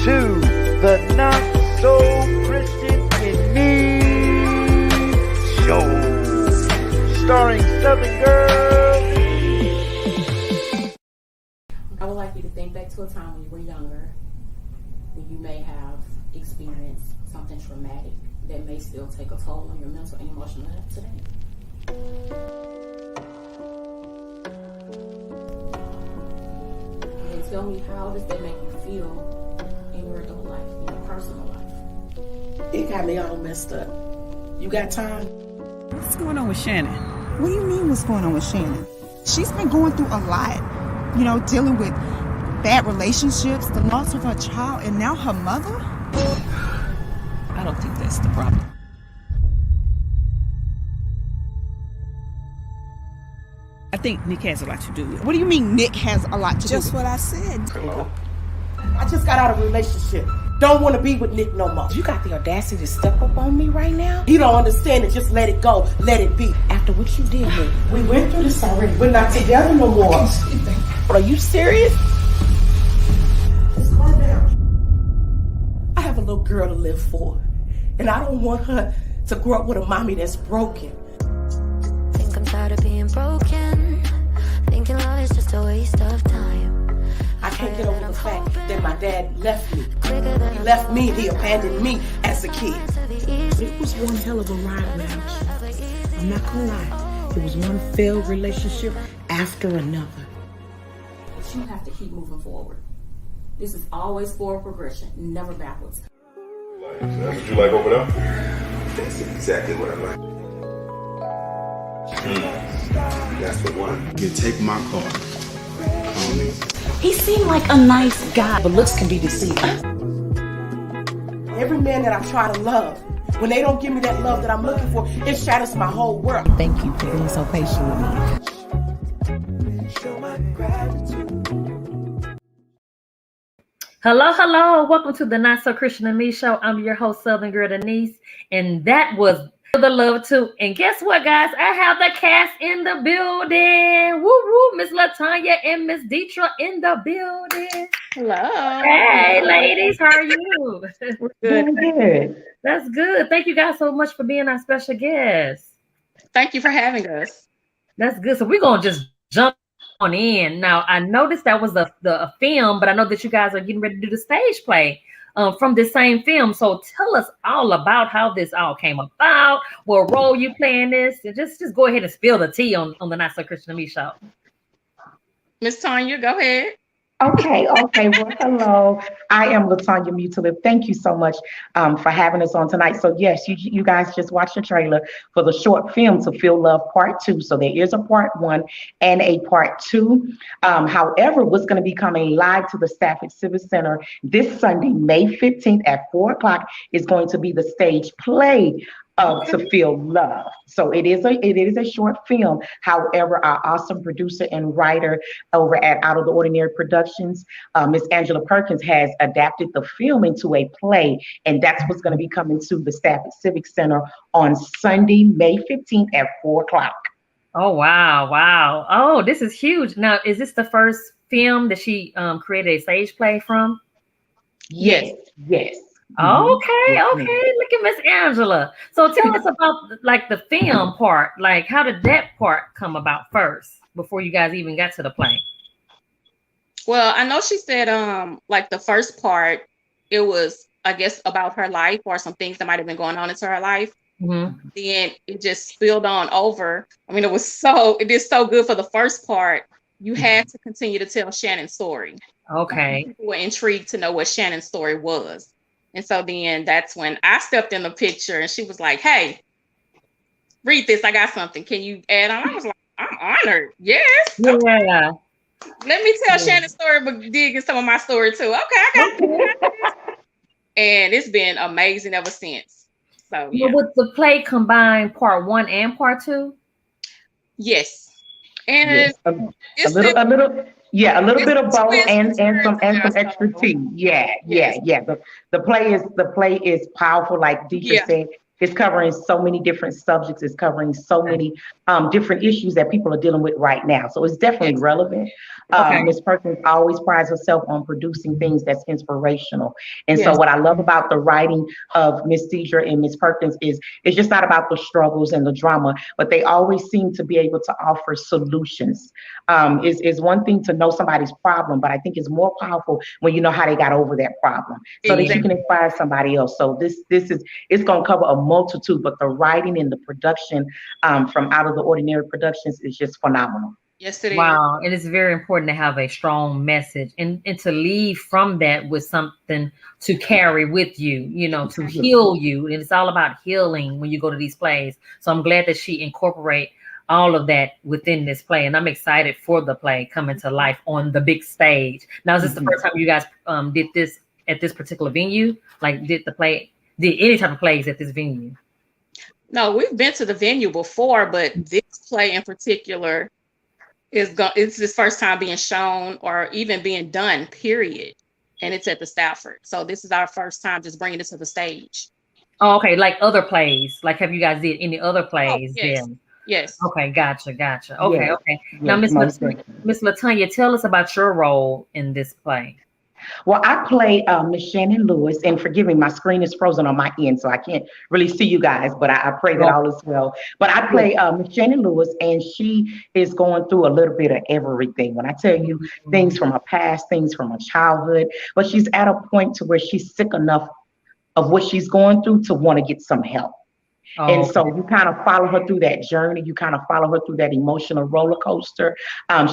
to the Not So Christian in Me show, starring Southern Girl. I would like you to think back to a time when you were younger, when you may have experienced something traumatic that may still take a toll on your mental and emotional health today. And tell me, how does that make you feel in your adult life, in your personal life? It got me all messed up. You got time? What's going on with Shannon? What do you mean what's going on with Shannon? She's been going through a lot, dealing with bad relationships, the loss of her child, and now her mother? I don't think that's the problem. I think Nick has a lot to do with it. What do you mean Nick has a lot to do with Just it? what I said. Hello? I just got out of a relationship. Don't want to be with Nick no more. You got the audacity to step up on me right now? You don't understand it. Just let it go. Let it be. After what you did, Nick. We went through this already. We're not together no more. Are you serious? Just calm down. I have a little girl to live for. And I don't want her to grow up with a mommy that's broken. Think I'm tired of being broken. Thinking love is just a waste of time. I can't get over the fact that my dad left me. He left me, he abandoned me as a kid. It was one hell of a ride, Mouse. I'm not gonna lie. It was one failed relationship after another. But you have to keep moving forward. This is always forward progression, never backwards. That's what you like over there? That's exactly what I like. That's the one. You take my car. Call me. He seemed like a nice guy, but looks can be deceiving. Every man that I try to love, when they don't give me that love that I'm looking for, it shatters my whole world. Thank you for being so patient with me. Hello. Welcome to the Not So Christian and Me show. I'm your host, Southern Girl Denise, and that was the love too. And guess what, guys? I have the cast in the building. Woo woo, Miss LaTanya and Miss Deetra in the building. Hello. Hey, ladies, how are you? We're good. That's good. Thank you guys so much for being our special guest. Thank you for having us. That's good. So we're gonna just jump on in. Now, I noticed that was the film, but I know that you guys are getting ready to do the stage play from this same film. So tell us all about how this all came about, what role you play in this, and just go ahead and spill the tea on the Not So Christian and Me show. Miss Tanya, go ahead. Okay. Well, hello. I am LaTanya Mutalib. Thank you so much for having us on tonight. So yes, you guys just watched the trailer for the short film To Feel Love Part 2. So there is a Part 1 and a Part 2. However, what's going to be coming live to the Stafford Civic Center this Sunday, May 15th at 4 o'clock is going to be the stage play of To Feel Love. So it is a short film. However, our awesome producer and writer over at Out of the Ordinary Productions, Miss Angela Perkins, has adapted the film into a play, and that's what's going to be coming to the Stafford Civic Center on Sunday, May 15th at 4 o'clock. Oh, wow. Oh, this is huge. Now, is this the first film that she created a stage play from? Yes. Okay. Look at Miss Angela. So tell us about like the film part. Like, how did that part come about first before you guys even got to the play? Well, I know she said like the first part, it was, I guess, about her life or some things that might have been going on into her life. Mm-hmm. Then it just spilled on over. I mean, it did so good for the first part. You had to continue to tell Shannon's story. Okay. People were intrigued to know what Shannon's story was. And so then that's when I stepped in the picture and she was like, hey, read this. I got something. Can you add on? I was like, I'm honored. Yes. Yeah. Okay. Let me tell Shannon's story, but dig in some of my story too. Okay, I got this. And it's been amazing ever since. So yeah. Would the play combine Part 1 and Part 2? Yes. And a little bit of both and some extra tea. Yeah. The play is powerful, like Deetra said. It's covering so many different subjects. It's covering so many different issues that people are dealing with right now. So it's definitely relevant. Ms. Perkins always prides herself on producing things that's inspirational. And so what I love about the writing of Miss Deidre and Miss Perkins is it's just not about the struggles and the drama, but they always seem to be able to offer solutions. Is one thing to know somebody's problem, but I think it's more powerful when you know how they got over that problem, so that you can inspire somebody else. So it's going to cover a multitude, but the writing and the production from Out of the Ordinary Productions is just phenomenal. Yes, it is. Wow. And it's very important to have a strong message and to leave from that with something to carry with you, you know, to heal you. And it's all about healing when you go to these plays. So I'm glad that she incorporate all of that within this play. And I'm excited for the play coming to life on the big stage. Now, is this the first time you guys did this at this particular venue? Like did any type of plays at this venue? No, we've been to the venue before, but this play in particular it's this first time being shown or even being done, period. And it's at the Stafford. So this is our first time just bringing it to the stage. Oh, okay. Like other plays. Like have you guys did any other plays? Yes. Yes. Okay, gotcha. Okay, okay. Now, Miss Latanya, tell us about your role in this play. Well, I play Miss Shannon Lewis, and forgive me, my screen is frozen on my end, so I can't really see you guys, but I pray that all is well. But I play Miss Shannon Lewis, and she is going through a little bit of everything. When I tell you things from her past, things from her childhood, but she's at a point to where she's sick enough of what she's going through to want to get some help. And so you kind of follow her through that journey. You kind of follow her through that emotional roller coaster.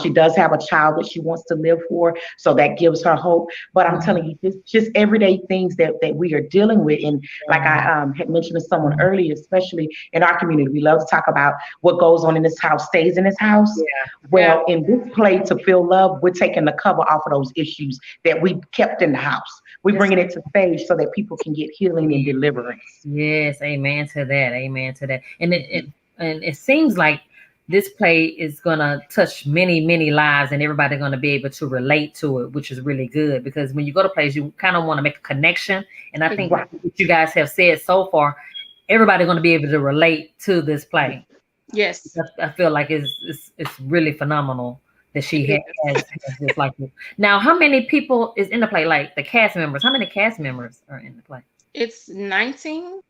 She does have a child that she wants to live for, so that gives her hope. But I'm telling you, just everyday things that we are dealing with. And like I had mentioned to someone earlier, especially in our community, we love to talk about what goes on in this house stays in this house. Well, in this play, To Feel Love, we're taking the cover off of those issues that we kept in the house. We're bringing it to stage so that people can get healing and deliverance. Yes, amen to that. Amen to that. And it seems like this play is gonna touch many lives, and everybody's gonna be able to relate to it, which is really good, because when you go to plays, you kind of want to make a connection. And I think what you guys have said so far, everybody's gonna be able to relate to this play. Yes, I feel like it's really phenomenal that she has this like this. Now, how many people is in the play? Like the cast members? How many cast members are in the play? It's 19.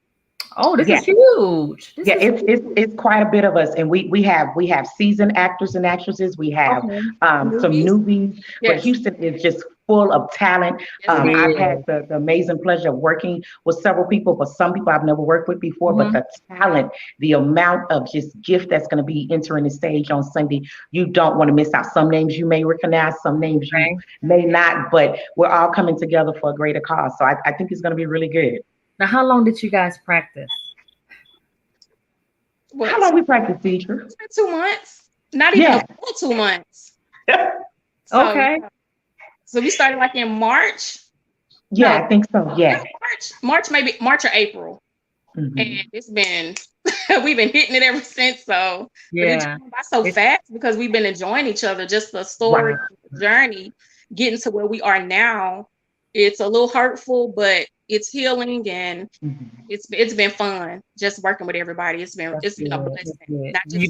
Oh, this is huge. It's quite a bit of us, and we have seasoned actors and actresses. We have some newbies, but Houston is just full of talent. I've had the amazing pleasure of working with several people, but some people I've never worked with before. But the talent, the amount of just gift that's going to be entering the stage on Sunday, you don't want to miss out. Some names you may recognize, some names you may not, but we're all coming together for a greater cause. So I think it's going to be really good. Now, how long did you guys practice? How long we practice, Deidre? 2 months. Not even a full 2 months. Okay. So we started like in March. Yeah, I think so. Yeah. March, maybe March or April. And it's been, we've been hitting it ever since. So it's gone by so fast because we've been enjoying each other. Just the story, journey, getting to where we are now. It's a little hurtful, but it's healing, and it's been fun just working with everybody. It's been a blessing. Not just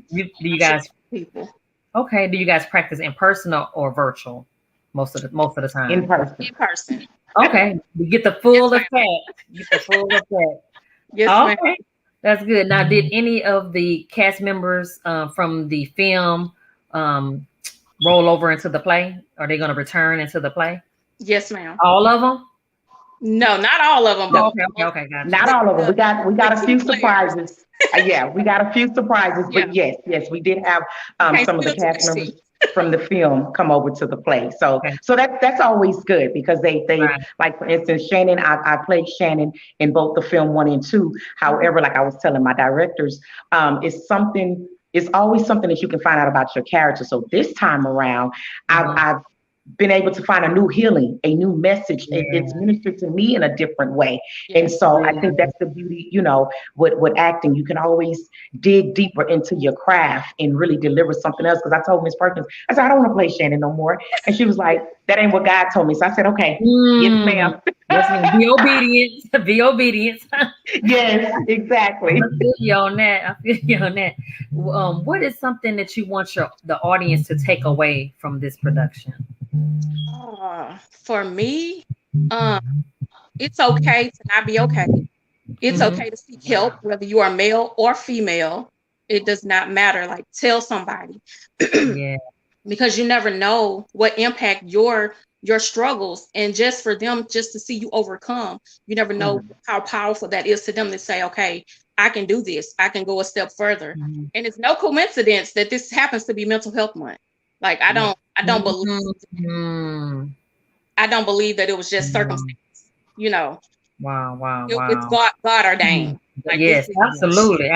do you guys people. Okay. Do you guys practice in person or virtual most of the time? In person. In person. Okay. You get the full effect. Yes, okay. That's good. Now, did any of the cast members from the film roll over into the play? Are they going to return into the play? Yes, ma'am. All of them? No, not all of them. Okay, gotcha. Not all of them. We got a few surprises. We got a few surprises. But yes, we did have some of the cast members from the film come over to the play. So that's always good, because they like, for instance, Shannon. I played Shannon in both the film 1 and 2. However, like I was telling my directors, it's always something that you can find out about your character. So this time around, I've been able to find a new healing, a new message. It's ministered to me in a different way. And so I think that's the beauty, with acting. You can always dig deeper into your craft and really deliver something else. Because I told Miss Perkins, I said, I don't want to play Shannon no more. And she was like, that ain't what God told me. So I said, okay, yes, ma'am. Yes, ma'am. Be obedient. Be obedient. Yes, exactly. I feel you on that. What is something that you want the audience to take away from this production? For me, it's okay to not be okay. It's okay to seek help, whether you are male or female. It does not matter. Like, tell somebody. Because you never know what impact your struggles, and just for them just to see you overcome, you never know how powerful that is to them to say, okay, I can do this. I can go a step further. And it's no coincidence that this happens to be Mental Health Month. Like, I don't believe that it was just circumstance, Wow. It's God ordained. Like, yes, absolutely.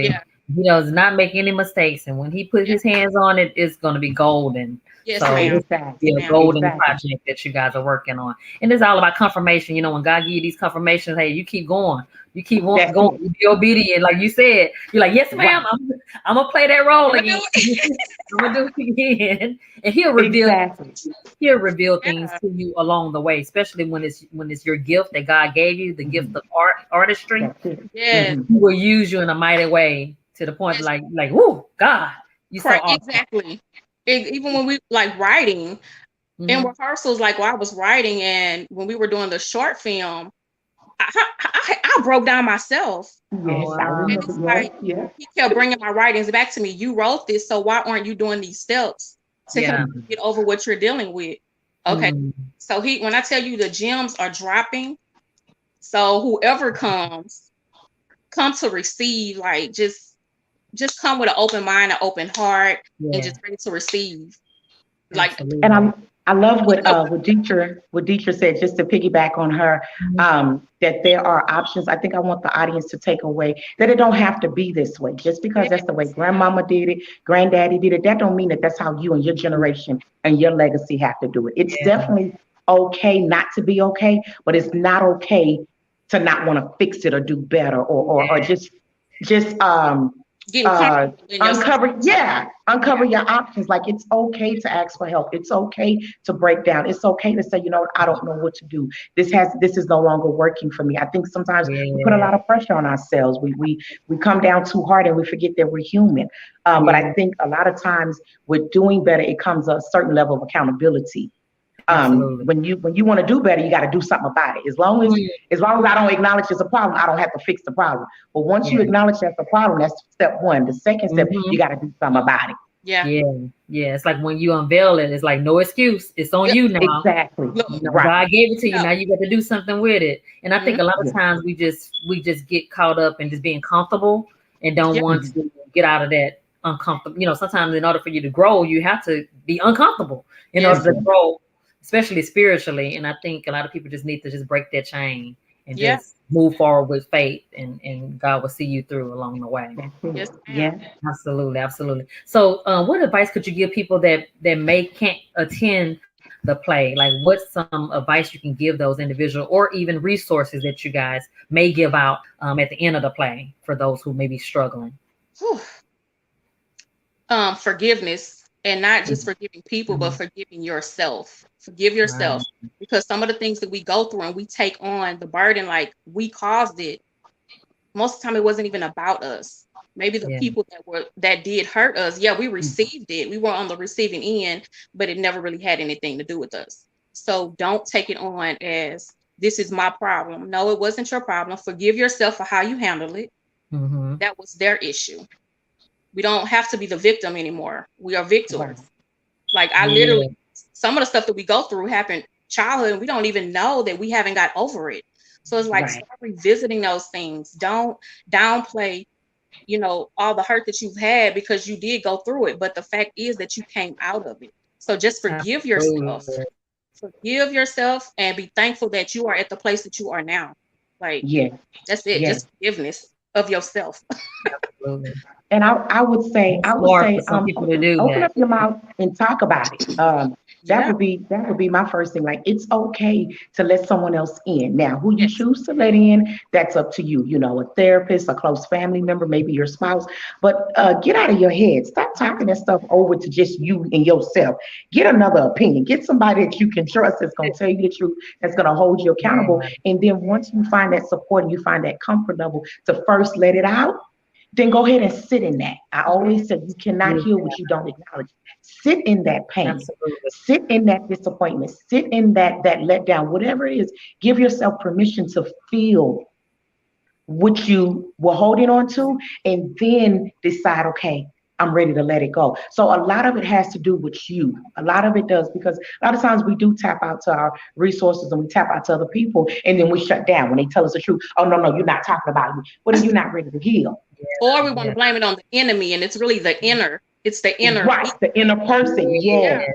Yeah. He does not make any mistakes, and when he puts his hands on it, it's going to be golden. Yes, so ma'am. it's a golden project that you guys are working on, and it's all about confirmation. When God gives you these confirmations, hey, you keep going, you keep going, you be obedient, like you said. You're like, yes, ma'am, I'm gonna play that role again. I'm gonna do it again, and He'll reveal things to you along the way, especially when it's your gift that God gave you, the gift of artistry. Yes, He will use you in a mighty way. To the point, like, whoo, God, you so awesome. Exactly. Even when we like writing in rehearsals, like while I was writing, and when we were doing the short film, I broke down myself. Yes, I remember. He kept bringing my writings back to me. You wrote this, so why aren't you doing these steps to help you get over what you're dealing with? Okay, so when I tell you the gems are dropping, so whoever come to receive, like just come with an open mind, an open heart, and just ready to receive. Like, and I love what Deetra said, just to piggyback on her, that there are options. I think I want the audience to take away that it don't have to be this way. Just because that's the way grandmama did it, granddaddy did it, that don't mean that that's how you and your generation and your legacy have to do it. It's definitely okay not to be okay, but it's not okay to not want to fix it or do better or just uncover your options. Like, it's okay to ask for help. It's okay to break down. It's okay to say, I don't know what to do. This is no longer working for me. I think sometimes we put a lot of pressure on ourselves. We come down too hard and we forget that we're human. But I think a lot of times with doing better, it comes a certain level of accountability. When you want to do better, you got to do something about it. As long as I don't acknowledge it's a problem, I don't have to fix the problem. But once you acknowledge that's a problem, that's step one. The second step, you got to do something about it. Yeah. It's like when you unveil it, it's like no excuse. It's on you now. Exactly. God gave it to you. Now you got to do something with it. And I think a lot of times we just get caught up in just being comfortable and don't want to get out of that uncomfortable. Sometimes in order for you to grow, you have to be uncomfortable in order to grow, especially spiritually. And I think a lot of people just need to just break that chain and just move forward with faith, and God will see you through along the way. Yes. Absolutely. So what advice could you give people that can't attend the play? Like, what's some advice you can give those individuals, or even resources that you guys may give out at the end of the play for those who may be struggling? Forgiveness. And not just forgiving people, but forgiving yourself. Forgive yourself. Because some of the things that we go through and we take on the burden, like, we caused it. Most of the time, it wasn't even about us. Maybe the people that did hurt us, we received it. We were on the receiving end, but it never really had anything to do with us. So don't take it on as, this is my problem. No, it wasn't your problem. Forgive yourself for how you handled it. That was their issue. We don't have to be the victim anymore. We are victors. Like, I literally, some of the stuff that we go through happened childhood, and we don't even know that we haven't got over it. So it's like, start revisiting those things. Don't downplay, all the hurt that you've had, because you did go through it. But the fact is that you came out of it. So just forgive yourself. Forgive yourself and be thankful that you are at the place that you are now. Like, that's it. Just forgiveness of yourself. And I would say, It's hard for some people to do open that. up your mouth and talk about it. Yeah. That would be my first thing. Like, it's okay to let someone else in. Now, who you choose to let in, that's up to you. You know, a therapist, a close family member, maybe your spouse. But get out of your head. Stop talking that stuff over to just you and yourself. Get another opinion. Get somebody that you can trust that's going to tell you the truth, that's going to hold you accountable. And then once you find that support and you find that comfort level to first let it out, then go ahead and sit in that. I always say you cannot heal what you don't acknowledge. Sit in that pain. Absolutely. Sit in that disappointment. Sit in that letdown. Whatever it is, give yourself permission to feel what you were holding on to, and then decide, okay, I'm ready to let it go. So a lot of it has to do with you. A lot of it does, because a lot of times we do tap out to our resources and we tap out to other people, and then we shut down when they tell us the truth. Oh, no, you're not talking about me. What are you not ready to heal? Or we want to blame it on the enemy, and it's really the inner. It's the inner. Right, the inner person. Yes.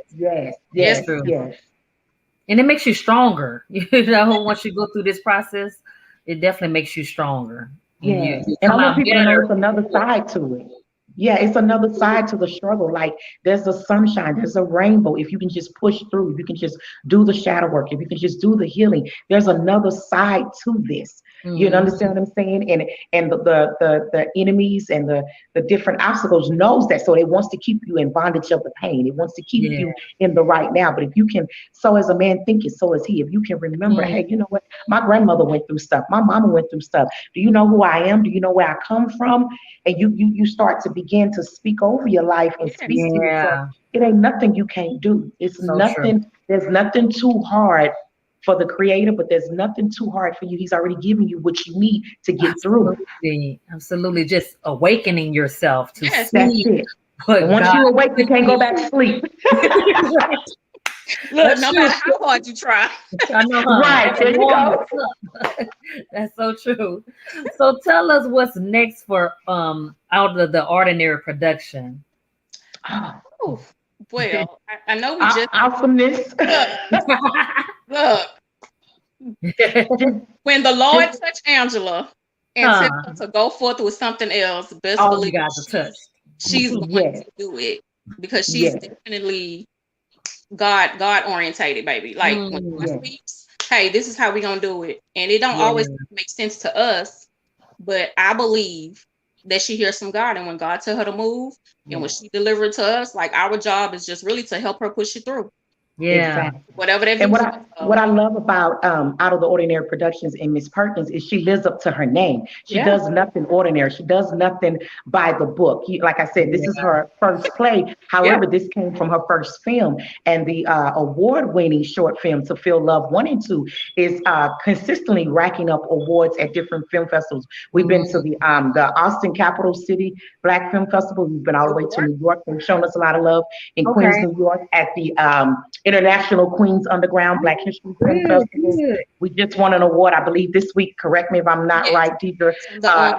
And it makes you stronger. You know, once you go through this process, it definitely makes you stronger. Yeah. You And come I out want people to know better. it's another side to it. Yeah, it's another side to the struggle. Like, there's a sunshine, there's a rainbow. If you can just push through, if you can just do the shadow work, if you can just do the healing, there's another side to this. You understand what I'm saying? And the enemies and the different obstacles knows that, so it wants to keep you in bondage of the pain. It wants to keep you in the right now. But if you can, so as a man thinketh, so is he. If you can remember, hey, you know what? My grandmother went through stuff. My mama went through stuff. Do you know who I am? Do you know where I come from? And you start to begin to speak over your life and speak to yourself. It ain't nothing you can't do. It's So nothing. true. There's nothing too hard for the creator, but there's nothing too hard for you. He's already given you what you need to get through. Absolutely. Just awakening yourself to That's see it. what And once God you awake, you can't go back to sleep. Look, no matter how hard you try. I know, Right, there you go. That's so true. So tell us what's next for Out of the Ordinary production. Oh, well, I know we just awesomeness. Look. When the Lord touched Angela and said to go forth with something else, best believe you guys are touched. She's going to do it, because she's definitely God orientated, baby. Like, when God speaks, hey, this is how we gonna do it. And it don't always make sense to us, but I believe that she hears from God, and when God tell her to move, and when she delivered to us, like, our job is just really to help her push it through. Exactly. Whatever that And means. what I love about Out of the Ordinary Productions and Miss Perkins is she lives up to her name. She does nothing ordinary. She does nothing by the book. Like I said, this is her first play. However, this came from her first film, and the award-winning short film To Feel Love 1 and 2 is consistently racking up awards at different film festivals. We've been to the Austin Capital City Black Film Festival. We've been all the way to New York. They've shown us a lot of love in Queens, New York, at the International Queens Underground Black History Film Festival. We just won an award, I believe, this week. Correct me if I'm not right, Deidre,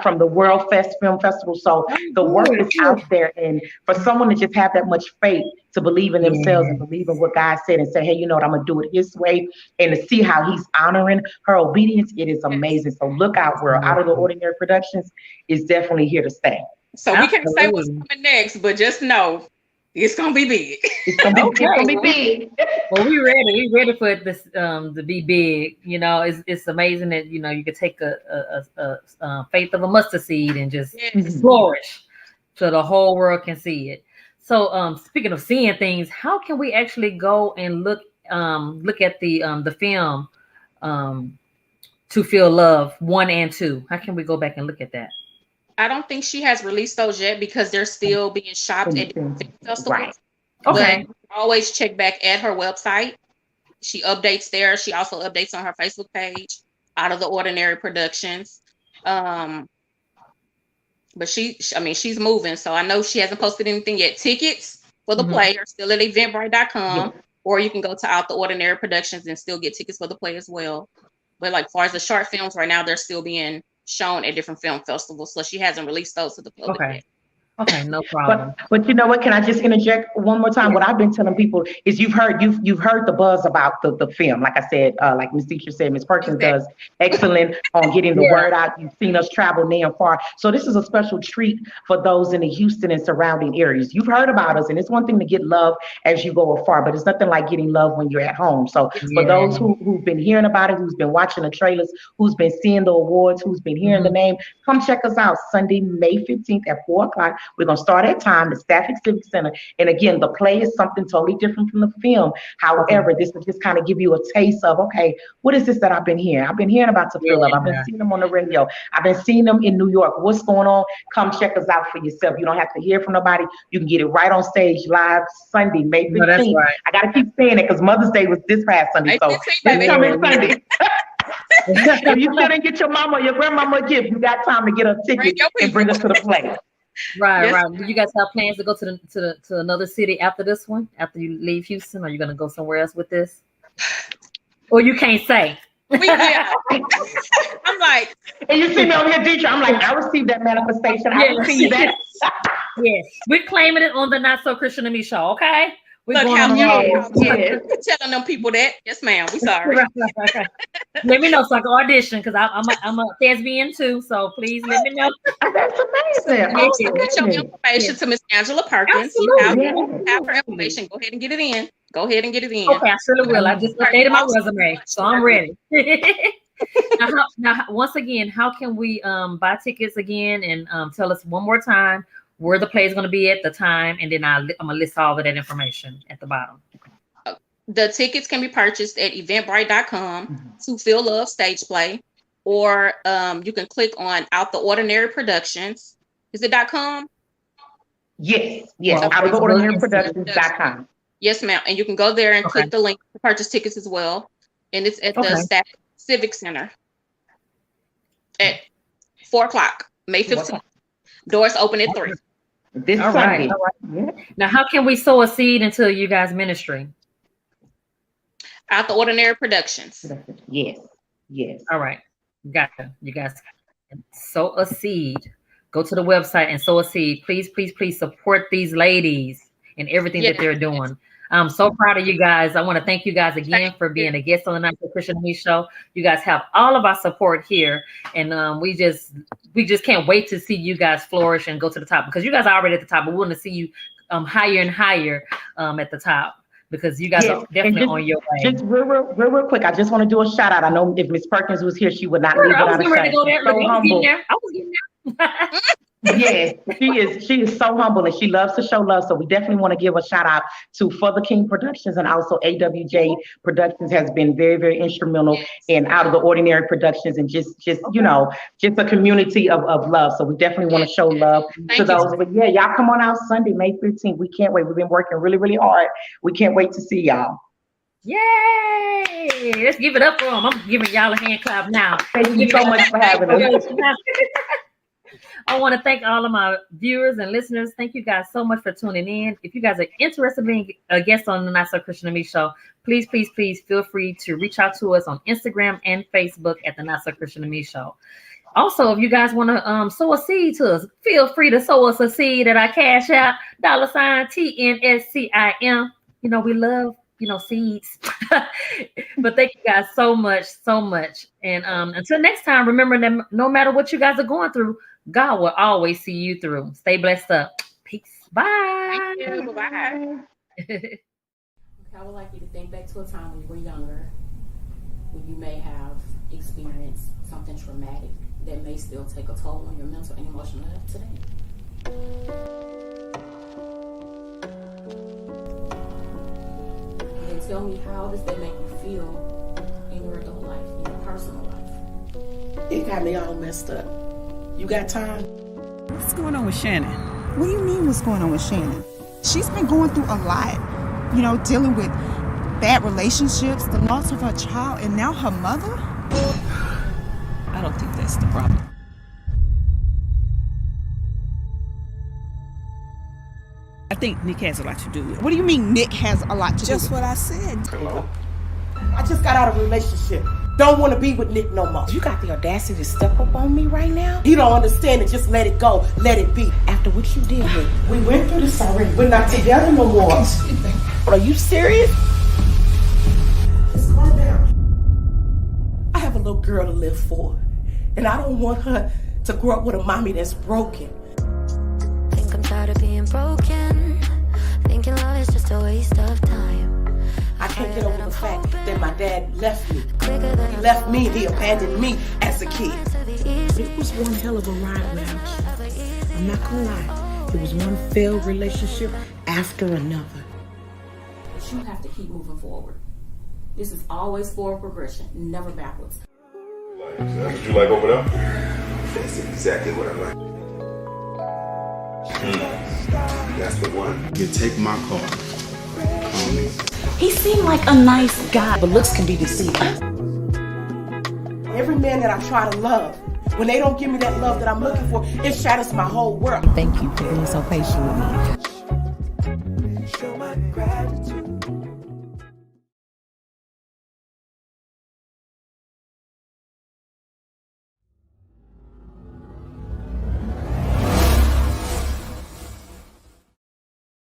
from the World Fest Film Festival. So the work is out there, and for someone to just have that much faith to believe in themselves and believe in what God said and say, hey, you know what, I'm gonna do it His way, and to see how He's honoring her obedience, it is amazing. So look out, world. Out of the Ordinary Productions is definitely here to stay. So we can't say what's coming next, but just know it's gonna be big. It's gonna be big. Well, we ready for this to be big. You know, it's amazing that, you know, you could take a faith of a mustard seed and just flourish so the whole world can see it. So speaking of seeing things, how can we actually go and look at the film To Feel Love 1 and 2? How can we go back and look at that? I don't think she has released those yet, because they're still being shopped at film festivals. Right. Okay. But always check back at her website. She updates there. She also updates on her Facebook page, Out of the Ordinary Productions. But she's moving. So I know she hasn't posted anything yet. Tickets for the play are still at eventbrite.com, or you can go to Out the Ordinary Productions and still get tickets for the play as well. But like, as far as the short films right now, they're still being shown at different film festivals. So she hasn't released those to the public yet. Okay, no problem. But you know what? Can I just interject one more time? What I've been telling people is you've heard the buzz about the film. Like I said, like Miss Teacher said, Miss Perkins does excellent on getting the word out. You've seen us travel near and far. So this is a special treat for those in the Houston and surrounding areas. You've heard about us, and it's one thing to get love as you go afar, but it's nothing like getting love when you're at home. So for those who've been hearing about it, who's been watching the trailers, who's been seeing the awards, who's been hearing the name, come check us out Sunday, May 15th at 4 o'clock. We're going to start at time, the Stafford Civic Center. And again, the play is something totally different from the film. However, this will just kind of give you a taste of, okay, what is this that I've been hearing? I've been hearing about To Feel Love. I've been seeing them on the radio. I've been seeing them in New York. What's going on? Come check us out for yourself. You don't have to hear from nobody. You can get it right on stage live Sunday, May 15th. That's right. I got to keep saying it because Mother's Day was this past Sunday. So this coming Sunday. If you still didn't get your mama or your grandmama a gift, you got time to get a ticket and bring us to the play. Right. Do you guys have plans to go to another city after this one? After you leave Houston, are you gonna go somewhere else with this? Or you can't say? I'm like, and you see me over here, teacher. I'm like, I received that manifestation. I received that. Yes, we're claiming it on the Not So Christian to Me show. Okay. Look how telling them people that. Yes, ma'am. We sorry. Right. Let me know so I can audition because I'm a thespian too. So please let me know. That's amazing. Get your information to Miss Angela Perkins. Absolutely. You have her information. Go ahead and get it in. Okay, I surely will. I just updated my resume, so I'm ready. now, once again, how can we buy tickets again and tell us one more time where the play is going to be at the time, and then I'm going to list all of that information at the bottom. The tickets can be purchased at eventbrite.com to Feel Love Stage Play, or you can click on Out the Ordinary Productions. Is it .com? Yes. Out the Ordinary Productions.com. Yes, ma'am. And you can go there and click the link to purchase tickets as well. And it's at the Stafford Civic Center at 4 o'clock, May 15th. Doors open at 3. This Sunday. All right. Now, how can we sow a seed into you guys' ministry? Out the Ordinary Productions. Yes. All right. Gotcha. You guys can sow a seed. Go to the website and sow a seed. Please support these ladies and everything that they're doing. I'm so proud of you guys. I want to thank you guys again for being a guest on the Not So Christian to Me show. You guys have all of our support here, and we just can't wait to see you guys flourish and go to the top, because you guys are already at the top, but we want to see you higher and higher at the top, because you guys are definitely on your way. Just real quick, I just want to do a shout out. I know if Miss Perkins was here, she would not leave without a shout out. I was getting there. Yes, she is so humble, and she loves to show love. So we definitely want to give a shout out to For the King Productions, and also AWJ Productions has been very, very instrumental in Out of the Ordinary Productions, and just a community of love. So we definitely want to show love to those. But y'all come on out Sunday, May 15th. We can't wait. We've been working really, really hard. We can't wait to see y'all. Yay! Let's give it up for them. I'm giving y'all a hand clap now. Thank you so much for having us. I want to thank all of my viewers and listeners. Thank you guys so much for tuning in. If you guys are interested in being a guest on the Not So Christian to Me show, please feel free to reach out to us on Instagram and Facebook at the Not So Christian to Me show. Also, if you guys want to sow a seed to us, feel free to sow us a seed at our Cash App, $TNSCIM. We love seeds. But thank you guys so much. And until next time, remember that no matter what you guys are going through, God will always see you through. Stay blessed up. Peace. Bye. Thank you. Bye. I would like you to think back to a time when you were younger, when you may have experienced something traumatic that may still take a toll on your mental and emotional health today. And tell me, how does that make you feel in your adult life, in your personal life? It got me all messed up. You got time? What's going on with Shannon? What do you mean what's going on with Shannon? She's been going through a lot, dealing with bad relationships, the loss of her child, and now her mother. I don't think that's the problem. I think Nick has a lot to do with it. What do you mean Nick has a lot to do with it? Just what I said. I just got out of a relationship. Don't want to be with Nick no more. You got the audacity to step up on me right now? You don't understand it. Just let it go. Let it be. After what you did, Nick, we went through this already. We're not together no more. Are you serious? Just calm down. I have a little girl to live for, and I don't want her to grow up with a mommy that's broken. Think I'm tired of being broken. Thinking love is just a waste of time. I can't get over the fact that my dad left me. He left me, he abandoned me as a kid. It was one hell of a ride, Lounge. I'm not gonna lie. It was one failed relationship after another. But you have to keep moving forward. This is always forward progression, never backwards. That's what you like over there? That's exactly what I like. That's the one. You take my car. Call me. He seemed like a nice guy, but looks can be deceiving. Every man that I try to love, when they don't give me that love that I'm looking for, it shatters my whole world. Thank you for being so patient with me. Show my gratitude.